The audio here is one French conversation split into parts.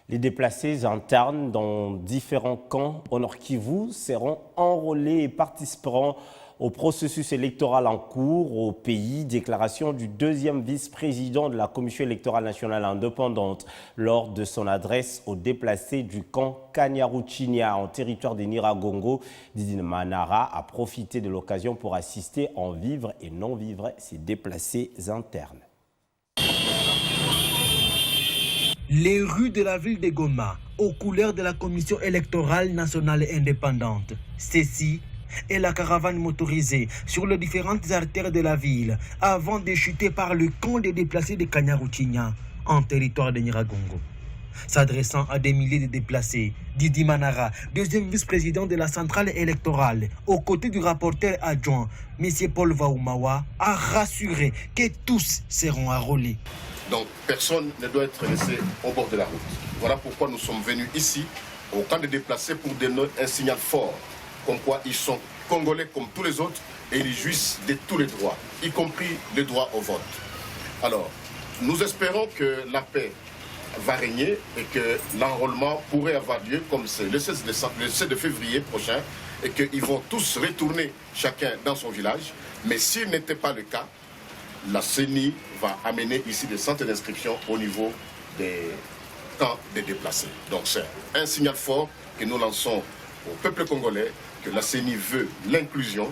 Les déplacés internes dans différents camps au Nord Kivu seront enrôlés et participeront au processus électoral en cours au pays. Déclaration du deuxième vice-président de la Commission électorale nationale indépendante lors de son adresse aux déplacés du camp Kanyaruchinya en territoire de Nyiragongo. Didine Manara a profité de l'occasion pour assister en vivre et non vivre ces déplacés internes. Les rues de la ville de Goma, aux couleurs de la Commission électorale nationale indépendante. Ceci est la caravane motorisée sur les différentes artères de la ville avant de chuter par le camp des déplacés de Kanyaruchinya en territoire de Nyiragongo. S'adressant à des milliers de déplacés, Didi Manara, deuxième vice-président de la centrale électorale, aux côtés du rapporteur adjoint, M. Paul Vaumawa, a rassuré que tous seront enrôlés. Donc personne ne doit être laissé au bord de la route. Voilà pourquoi nous sommes venus ici, au camp de déplacés, pour donner un signal fort, comme quoi ils sont congolais comme tous les autres et ils jouissent de tous les droits, y compris le droit au vote. Alors, nous espérons que la paix va régner et que l'enrôlement pourrait avoir lieu comme c'est le 16 février prochain et qu'ils vont tous retourner chacun dans son village. Mais s'il n'était pas le cas, la CENI va amener ici des centres d'inscription au niveau des camps des déplacés. Donc c'est un signal fort que nous lançons au peuple congolais, que la CENI veut l'inclusion.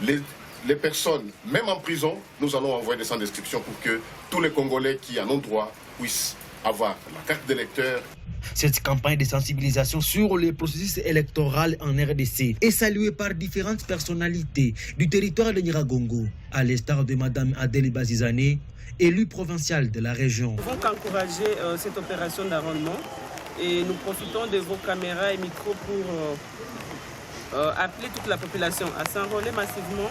Les personnes, même en prison, nous allons envoyer des centres d'inscription pour que tous les Congolais qui en ont droit puissent avoir la carte d'électeur. Cette campagne de sensibilisation sur le processus électoral en RDC est saluée par différentes personnalités du territoire de Nyiragongo, à l'instar de Mme Adèle Bazizane, élue provinciale de la région. Nous pouvons encourager cette opération d'enrôlement et nous profitons de vos caméras et micros pour appeler toute la population à s'enrôler massivement.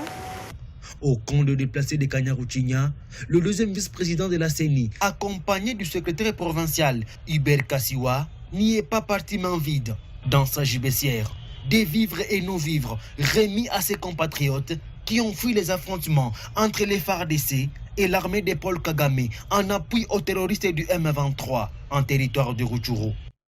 Au camp de déplacés de Kanyaruchinya, le deuxième vice-président de la CENI, accompagné du secrétaire provincial Hubert Kassiwa, n'y est pas parti main vide. Dans sa gibecière, des vivres et non-vivres remis à ses compatriotes qui ont fui les affrontements entre les FARDC et l'armée de Paul Kagame en appui aux terroristes du M23 en territoire de Rutshuru.